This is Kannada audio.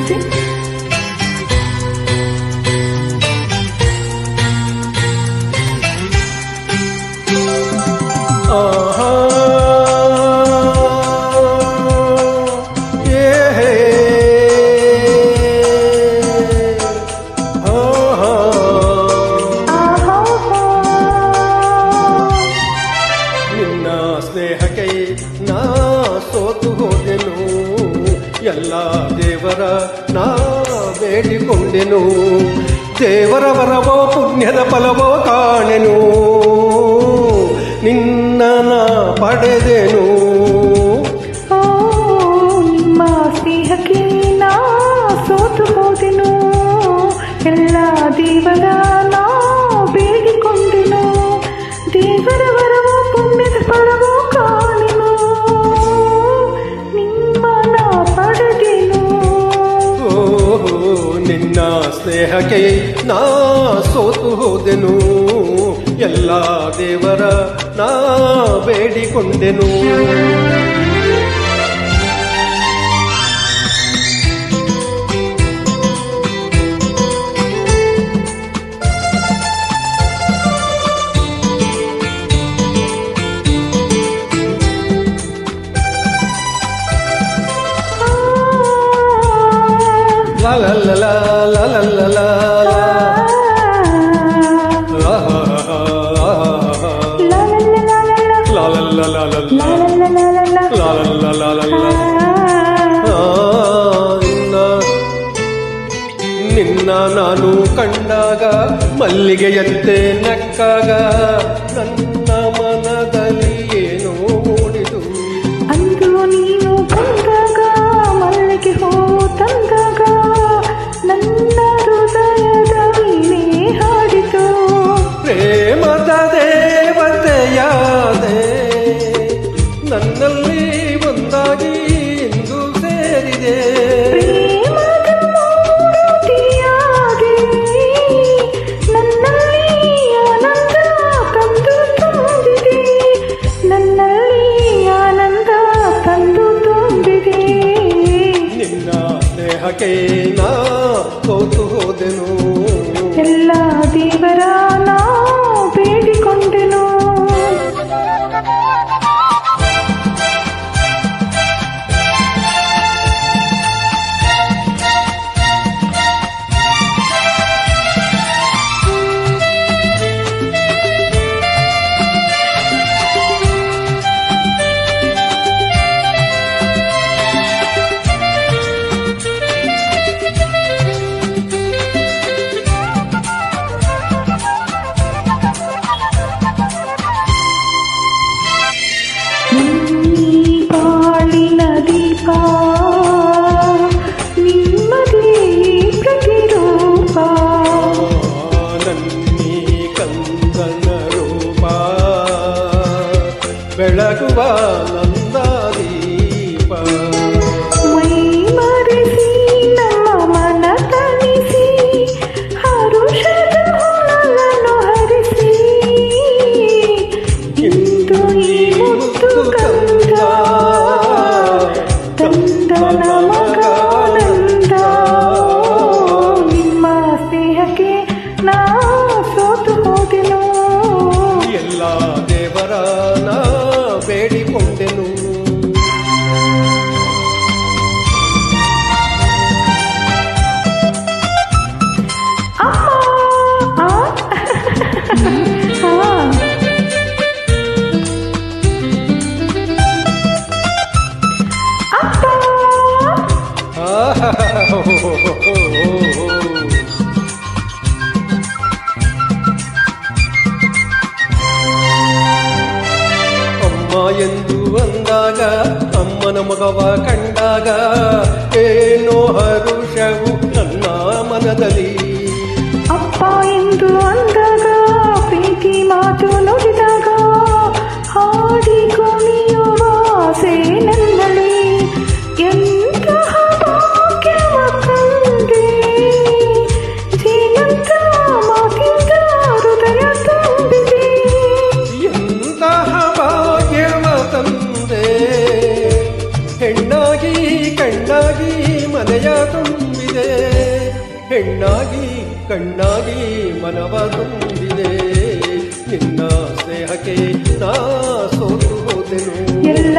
ಆಲಿಸಿ. ಸ್ನೇಹಕ್ಕೆ ನಾ ಸೋತು ಹೋದೆನು, ಎಲ್ಲ ದೇವರ ನಾ ಬೇಡಿಕೊಂಡೆನು, ದೇವರ ವರವೋ ಪುಣ್ಯದ ಫಲವೋ ಕಾಣೆನು, ನಿನ್ನ ನಾ ಪಡೆದೆನು. ನಿಮ್ಮ ಸ್ನೇಹಕ್ಕೆ ನಾ ಸೋತು ಹೋದೆನು, ಎಲ್ಲ ದೇವರ ನಾ ಬೇಡಿಕೊಂಡೆನು, ದೇವರ ವರವೋ ಪುಣ್ಯದ ಫಲವೋ ಕಾಣೆನು, ನಿಮ್ಮನ ಪಡೆದೆನು. ನಿನ್ನ ಸ್ನೇಹಕ್ಕೆ ನಾ ಸೋತು ಹೋದೆನು, ಎಲ್ಲ ದೇವರ ನಾ ಬೇಡಿಕೊಂಡೆನು. La la la la la la la la la. ನಿನ್ನ ನಾನು ಕಂಡಾಗ ಮಲ್ಲಿಗೆಯಂತೆ ನಕ್ಕಾಗ ನನ್ನ ಮನದಲ್ಲಿ ಏನೋ ಮೂಡಿತು. ಅಂದು ನೀನು ಬಂದಾಗ ಮಲ್ಲಿಗೆ ಹೂ ತಂದಾಗ ನನ್ನ ಹೃದಯದ ವೀಣೆ ಹಾಡಿತು. ಪ್ರೇಮದ ದೇವತೆಯಾದೆ ನನ್ನಲ್ಲಿ ಒಂದಾಗಿ ಇಂದು ಸೇರಿದೆ. ಪ್ರೇಮದ ಮೂರ್ತಿಯಾಗಿ ನನ್ನಲ್ಲಿ ಆನಂದ ತಂದು ತುಂಬಿದೆ, ನನ್ನಲ್ಲಿ ಆನಂದ ತಂದು ತುಂಬಿದೆ. ನಿನ್ನ ಸ್ನೇಹಕ್ಕೆ ನಾ ಸೋತು ಹೋದೆನು, ಎಲ್ಲ ದೇವರ ನಾ ಬೇಡಿಕೊಂಡೆನು. ಬಾಳಿನ ದೀಪ ನಿಮ್ಮದೇ ಪ್ರತಿರೂಪ, ನನ್ನಿ ಕಂದನ ರೂಪ ಬೆಳಗುವ ನಂದ ದೀಪ. ಮೈ ಮರೆಸಿ ನಮ್ಮ ಮನ ತಣಿಸಿ ಹರುಷದ ಹೊನಲನ್ನು ಹರಿಸಿ, ಇಂದು ಈ ಮುತ್ತು ಕಂದ ತಂದ ನಮಗಾನಂದ. ನಿಮ್ಮ ಸ್ನೇಹಕ್ಕೆ ನಾ ಸೋತು ಹೋದೆನು, ಎಲ್ಲ ದೇವರ ನಾ ಬೇಡಿಕೊಂಡೆನು. ಅಮ್ಮ ಎಂದು ಅಂದಾಗ ಅಮ್ಮನ ಮಗವ ಕಂಡಾಗ ಏನೋ ಹರುಷವು ನನ್ನ ಮನದಲ್ಲಿ. ಅಪ್ಪ ಎಂದು ಅಂದಾಗ ಪ್ರೀತಿ ಮಾತು ನುಡಿದಾಗ ಹಾಡಿ ಕುಣಿಯುವ ಆಸೆ ನನ್ನಲ್ಲಿ. ಎಂತಹ ಭಾಗ್ಯವ ಕಂಡೆ, ಜೀವಂತ ಮಾತಿಂದ ಹೃದಯ ತುಂಬಿದೆ. ಎಂತಹ ಭಾಗ್ಯವ ತಂದೆ, ಹೆಣ್ಣಾಗಿ ಕಣ್ಣಾಗಿ ಮನೆಯ ತುಂಬಿ ಹೆಣ್ಣಾಗಿ ಕಣ್ಣಾಗಿ ಮನವ ತುಂಬಿದೆ ನಿನ್ನ ಸ್ನೇಹಕ್ಕೆ ನಾ ಸೋತು ಹೋದೆನು ಎಲ್ಲ